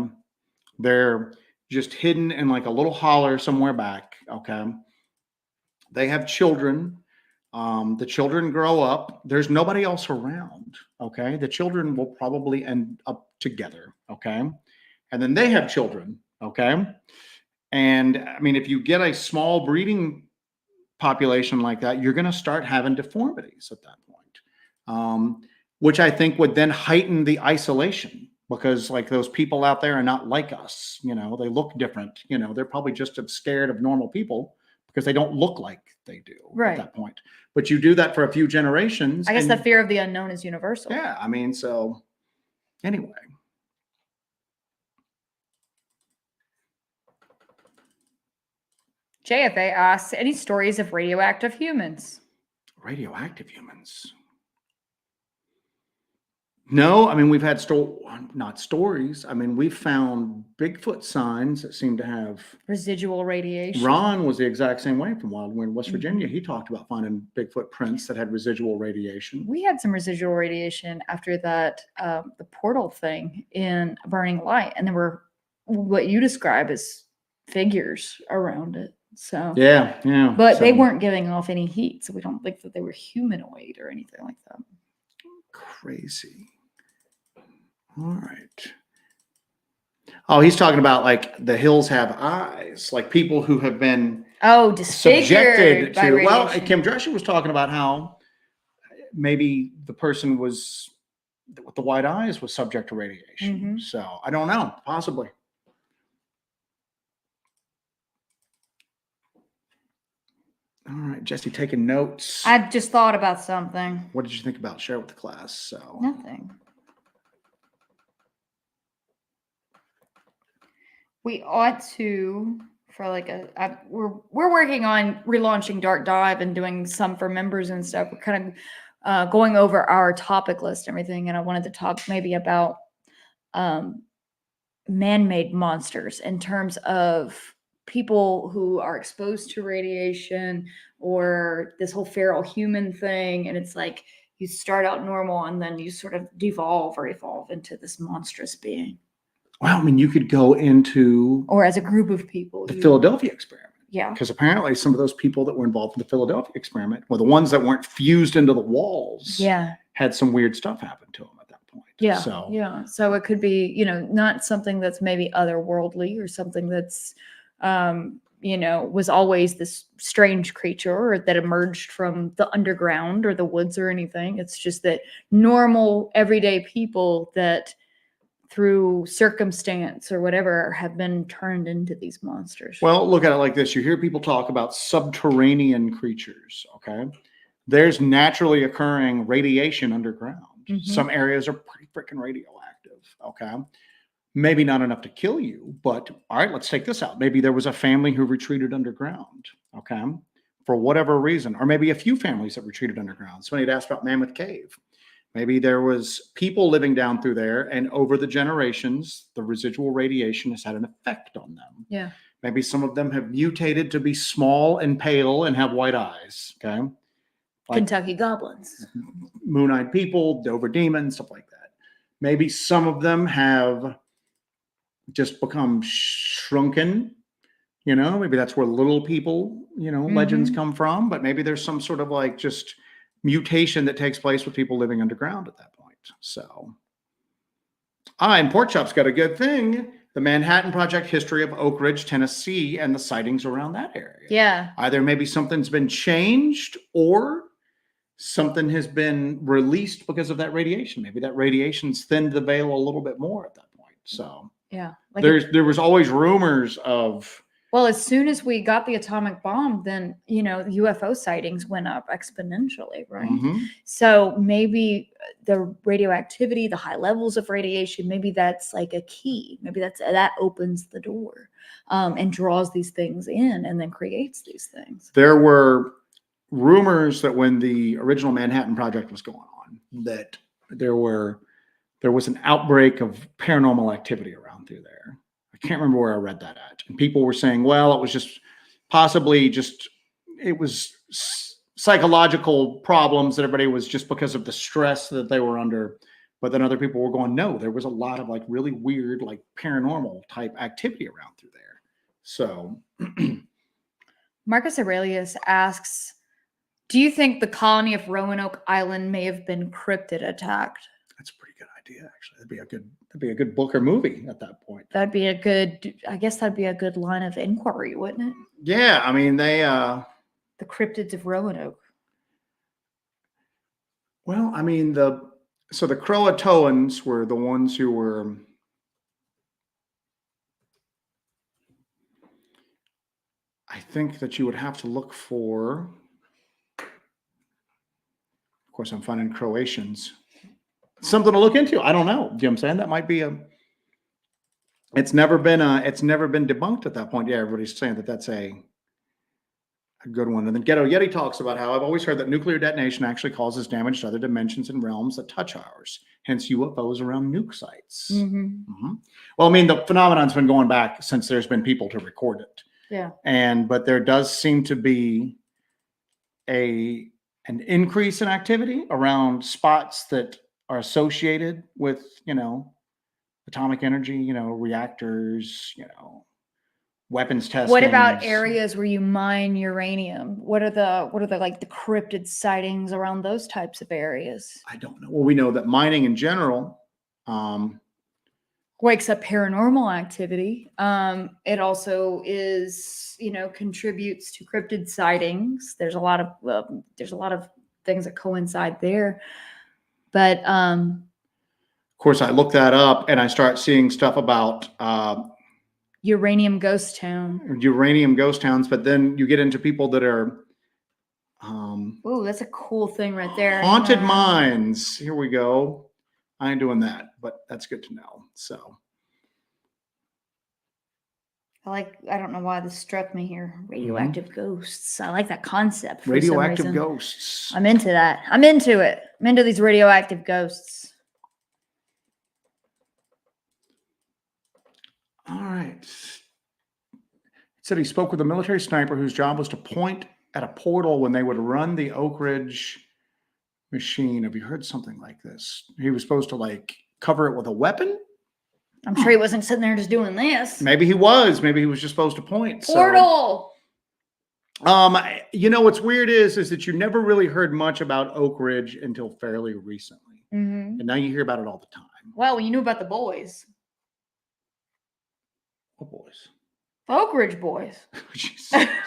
They're just hidden in like a little holler somewhere back, okay? They have children. The children grow up. There's nobody else around. Okay. The children will probably end up together. Okay. And then they have children. Okay. And I mean, if you get a small breeding population like that, you're going to start having deformities at that point, which I think would then heighten the isolation because like those people out there are not like us. You know, they look different. You know, they're probably just scared of normal people because they don't look like they do Right. at that point. But you do that for a few generations. I guess the and fear of the unknown is universal. yeah, I mean, so anyway. JFA asks, any stories of radioactive humans? Radioactive humans. No, I mean, we've had not stories. I mean, we've found Bigfoot signs that seem to have Residual radiation. Ron was the exact same way from Wild Wind, West Mhm. Virginia. He talked about finding Bigfoot prints that had residual radiation. We had some residual radiation after that, the portal thing in Burning Light, and there were what you describe as figures around it. So Yeah, yeah. but they so weren't giving off any heat, so we don't think that they were humanoid or anything like that. crazy. All right. Oh, he's talking about like the hills have eyes, like people who have been Disfigured subjected by to. Well, radiation. Kim Drescher was talking about how maybe the person was with the white eyes was subject to radiation. Mhm. So I don't know, possibly. All right, Jesse, taking notes. I just thought about something. What did you think about? Share with the class. So Nothing. We ought to, for like we're working on relaunching Dark Dive and doing some for members and stuff. We're kind of going over our topic list and everything, and I wanted to talk maybe about man-made monsters in terms of people who are exposed to radiation or this whole feral human thing, and it's like you start out normal and then you sort of devolve or evolve into this monstrous being. Well, I mean, you could go into or as a group of people. The Philadelphia experiment. Yeah. Because apparently some of those people that were involved in the Philadelphia experiment, well, the ones that weren't fused into the walls, had some weird stuff happen to them at that point. Yeah. So yeah. So it could be, not something that's maybe otherworldly or something that's, was always this strange creature or that emerged from the underground or the woods or anything. It's just that normal, everyday people that through circumstance or whatever have been turned into these monsters. Well, look at it like this. You hear people talk about subterranean creatures, okay? There's naturally occurring radiation underground. Mhm. Some areas are pretty freaking radioactive, okay? Maybe not enough to kill you, but all right, let's take this out. Maybe there was a family who retreated underground, okay? For whatever reason, or maybe a few families that retreated underground. Somebody had asked about Mammoth Cave. Maybe there was people living down through there, and over the generations, the residual radiation has had an effect on them. Yeah. Maybe some of them have mutated to be small and pale and have white eyes. Okay. Like Kentucky goblins, moon-eyed people, Dover demons, stuff like that. Maybe some of them have just become shrunken. Maybe that's where little people, legends come from. But maybe there's some sort of like just mutation that takes place with people living underground at that point. So, and Pork Chop's got a good thing. The Manhattan Project history of Oak Ridge, Tennessee, and the sightings around that area. Yeah. Either maybe something's been changed or something has been released because of that radiation. Maybe that radiation's thinned the veil a little bit more at that point. So yeah, there was always rumors of. Well, as soon as we got the atomic bomb, then, UFO sightings went up exponentially, right? Mm-hmm. So maybe the radioactivity, the high levels of radiation, maybe that's like a key. Maybe that opens the door and draws these things in and then creates these things. There were rumors that when the original Manhattan Project was going on, that there was an outbreak of paranormal activity around through there. I can't remember where I read that at. And people were saying, well, it was just possibly it was psychological problems that everybody was just because of the stress that they were under. But then other people were going, no, there was a lot of like really weird, like paranormal type activity around through there. So Marcus Aurelius asks, do you think the colony of Roanoke Island may have been cryptid attacked? That's a pretty good idea, actually. That'd be a good book or movie at that point. I guess that'd be a good line of inquiry, wouldn't it? Yeah, I mean the cryptids of Roanoke. Well, I mean So the Croatoans were the ones who were, I think that you would have to look for, of course, I'm finding Croatians. Something to look into. I don't know. You know what I'm saying? That might be it's never been debunked at that point. Yeah, everybody's saying that that's a good one. And then Ghetto Yeti talks about how I've always heard that nuclear detonation actually causes damage to other dimensions and realms that touch ours. Hence UFOs around nuke sites. Well, I mean, the phenomenon's been going back since there's been people to record it. Yeah. But there does seem to be an increase in activity around spots that are associated with, atomic energy, reactors, weapons testing. What about areas where you mine uranium? What are the like the cryptid sightings around those types of areas? I don't know. Well, we know that mining in general wakes up paranormal activity. It also is, contributes to cryptid sightings. There's a lot of things that coincide there. But of course, I look that up and I start seeing stuff about uranium ghost towns. But then you get into people that are oh, that's a cool thing right there. Haunted mines. Here we go. I ain't doing that, but that's good to know. So I don't know why this struck me here. Radioactive ghosts. I like that concept. Radioactive ghosts. I'm into that. I'm into it. I'm into these radioactive ghosts. All right. It said he spoke with a military sniper whose job was to point at a portal when they would run the Oak Ridge machine. Have you heard something like this? He was supposed to cover it with a weapon. I'm sure he wasn't sitting there just doing this. Maybe he was. Maybe he was just supposed to point. Portal. What's weird is that you never really heard much about Oak Ridge until fairly recently, and now you hear about it all the time. Well, you knew about the boys. What boys? Oak Ridge boys.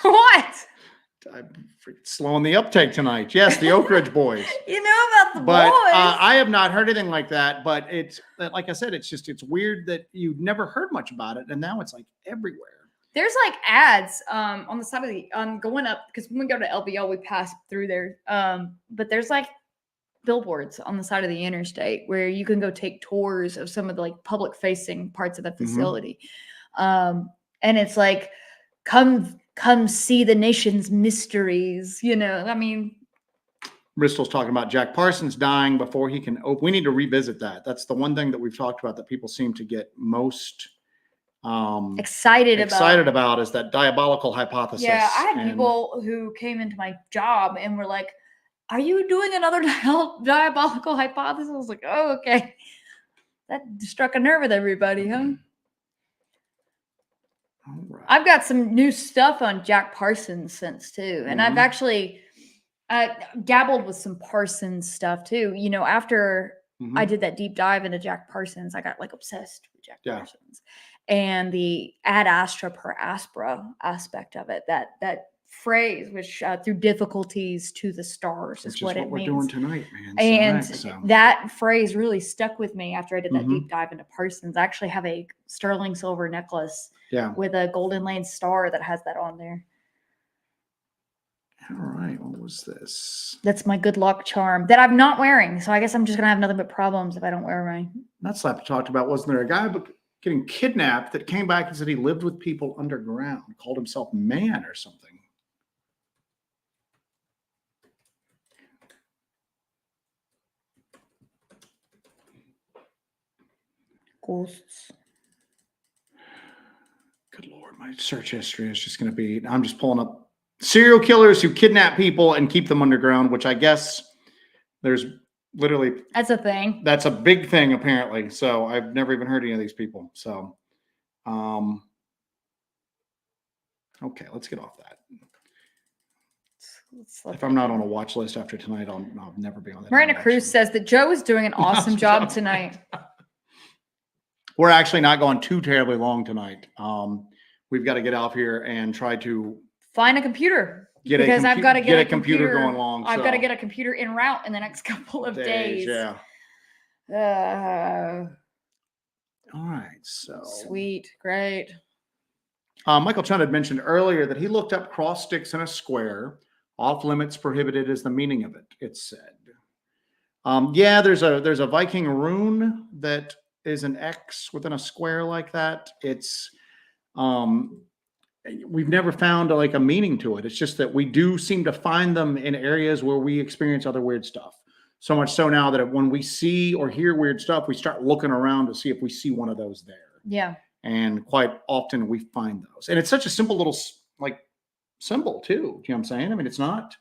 What? I'm slowing the uptake tonight. Yes, the Oak Ridge boys. You know about the boys. But I have not heard anything like that. But it's like I said, it's weird that you've never heard much about it, and now it's everywhere. There's ads on the side of the going up, because when we go to LBL, we pass through there. But there's billboards on the side of the interstate where you can go take tours of some of the public facing parts of the facility. And it's come see the nation's mysteries, Bristol's talking about Jack Parsons dying before he can open. We need to revisit that. That's the one thing that we've talked about that people seem to get most excited about is that diabolical hypothesis. Yeah, I had people who came into my job and were like, "Are you doing another diabolical hypothesis?" I was like, "Oh, okay." That struck a nerve with everybody, huh? Right. I've got some new stuff on Jack Parsons since too. And I've actually dabbled with some Parsons stuff too. After I did that deep dive into Jack Parsons, I got obsessed with Jack Parsons and the ad astra per aspera aspect of it. That phrase, which through difficulties to the stars is what it we're means. Doing tonight, man. And that phrase really stuck with me after I did that deep dive into Parsons. I actually have a sterling silver necklace with a golden lane star that has that on there. All right. What was this? That's my good luck charm that I'm not wearing. So I guess I'm just going to have nothing but problems if I don't wear mine. That's like we talked about. Wasn't there a guy getting kidnapped that came back and said he lived with people underground, called himself Man or something? Ghosts. Good Lord, my search history is just going to be, I'm just pulling up serial killers who kidnap people and keep them underground, which I guess there's literally. That's a thing. That's a big thing, apparently. So I've never even heard any of these people. So, okay, let's get off that. If I'm not on a watch list after tonight, I'll never be on that. Miranda Cruz says that Joe is doing an awesome job tonight. We're actually not going too terribly long tonight. We've got to get out here and try to find a computer because I've got to get a computer going long. I've got to get a computer en route in the next couple of days. Yeah. Uh, All right. So Sweet. Great. Michael Chun had mentioned earlier that he looked up cross sticks in a square. Off limits prohibited is the meaning of it, it said. Yeah, there's a Viking rune that is an X within a square like that. It's we've never found like a meaning to it. It's just that we do seem to find them in areas where we experience other weird stuff. So much so now that when we see or hear weird stuff, we start looking around to see if we see one of those there. Yeah. And quite often we find those. And it's such a simple little like symbol too. You know what I'm saying? I mean, it's not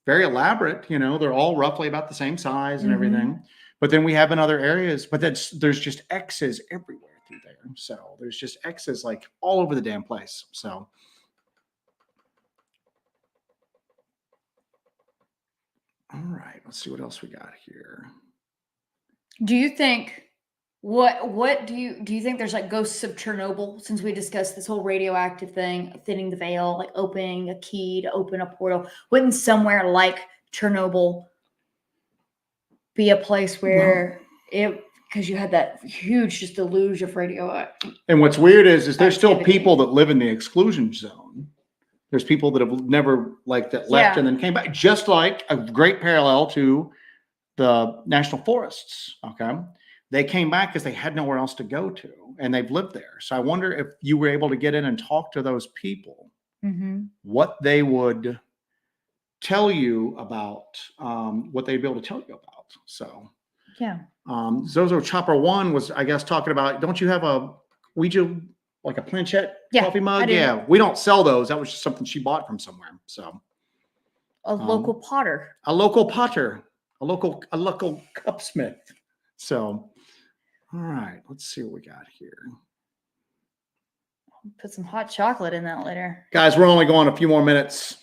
very elaborate, you know, they're all roughly about the same size and everything. But then we have in other areas, but there's just X's everywhere through there. So there's just X's like all over the damn place. So all right, let's see what else we got here. Do you think what do you think there's like ghosts of Chernobyl, since we discussed this whole radioactive thing, thinning the veil, like opening a key to open a portal? Wouldn't somewhere like Chernobyl be a place where because you had that huge just deluge of radioactive? And what's weird is there's still people that live in the exclusion zone. There's people that have never like that left and then came back, just like a great parallel to the national forests. Okay. They came back because they had nowhere else to go to, and they've lived there. So I wonder if you were able to get in and talk to those people, what they would tell you about, what they'd be able to tell you about. So, yeah. Zozo Chopper One was, I guess, talking about, don't you have a Ouija, like a planchette coffee mug? Yeah. We don't sell those. That was just something she bought from somewhere. So a local potter, a local cupsmith. So, all right, let's see what we got here. Put some hot chocolate in that later. Guys, we're only going a few more minutes.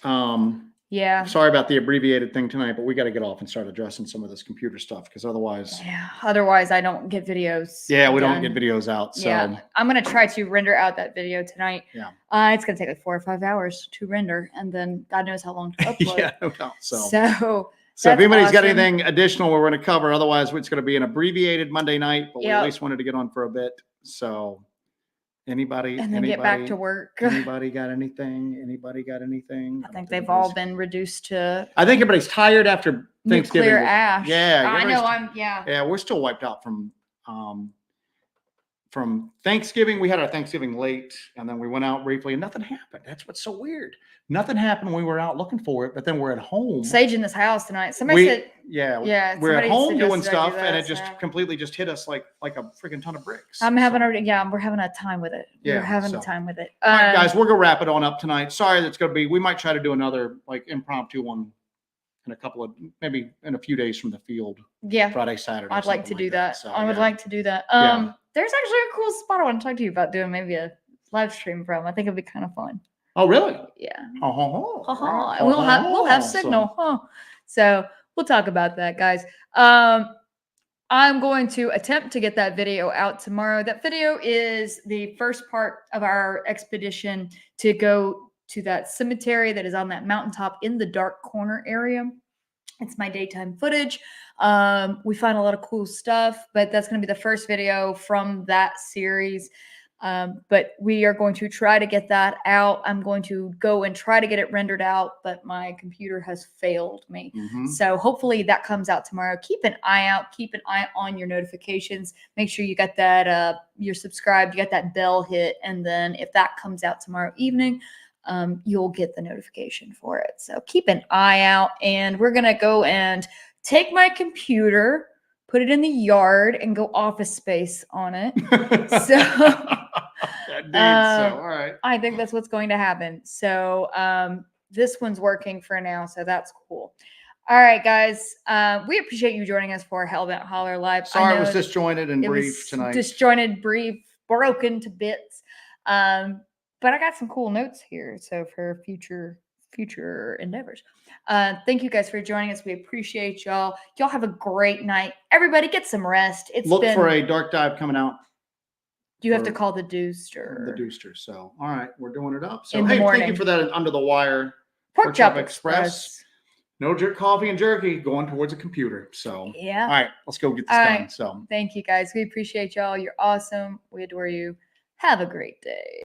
Yeah. Sorry about the abbreviated thing tonight, but we got to get off and start addressing some of this computer stuff because otherwise. Yeah. Otherwise, I don't get videos. Yeah, we don't get videos out. So yeah, I'm gonna try to render out that video tonight. Yeah. It's gonna take like 4 or 5 hours to render, and then God knows how long to upload. Yeah, no doubt. So if anybody's got anything additional we're going to cover, otherwise it's going to be an abbreviated Monday night, but we at least wanted to get on for a bit. So anybody get back to work. Anybody got anything? I think they've all been reduced to. I think everybody's tired after Thanksgiving. Nuclear ash. Yeah. I know. Yeah, we're still wiped out from Thanksgiving. We had our Thanksgiving late, and then we went out briefly, and nothing happened. That's what's so weird. Nothing happened when we were out looking for it, but then we're at home. Sage in this house tonight. Somebody said, yeah, we're at home doing stuff, and it just completely just hit us like a freaking ton of bricks. we're having a time with it. Yeah, we're having a time with it. All right, guys, we're gonna wrap it on up tonight. Sorry, that's gonna be. We might try to do another like impromptu one in maybe in a few days from the field. Yeah, Friday, Saturday. I'd like to do that. So, I would like to do that. There's actually a cool spot I want to talk to you about doing maybe a live stream from. I think it'd be kind of fun. Oh, really? Yeah. We'll have signal. So we'll talk about that, guys. I'm going to attempt to get that video out tomorrow. That video is the first part of our expedition to go to that cemetery that is on that mountaintop in the dark corner area. It's my daytime footage. We find a lot of cool stuff, but that's going to be the first video from that series. But we are going to try to get that out. I'm going to go and try to get it rendered out, but my computer has failed me. So hopefully that comes out tomorrow. Keep an eye out. Keep an eye on your notifications. Make sure you got that, you're subscribed, you got that bell hit. And then if that comes out tomorrow evening, you'll get the notification for it. So keep an eye out, and we're going to go and take my computer, put it in the yard, and go Office Space on it. All right. I think that's what's going to happen. So this one's working for now, so that's cool. All right, guys. We appreciate you joining us for Hellbent Holler Live. Sorry, it was disjointed and brief tonight. Disjointed, brief, broken to bits. But I got some cool notes here, so for future endeavors. Thank you guys for joining us. We appreciate y'all. Y'all have a great night. Everybody get some rest. Look for a dark dive coming out. You have to call the Dooster. The Dooster. So, all right, we're doing it up. So, In the morning. Thank you for that Under the Wire Pork Chop Express. no jerk coffee and jerky going towards a computer. So, Yeah. all right, let's go get this All done. right. So, Thank you guys. We appreciate y'all. You're awesome. We adore you. Have a great day.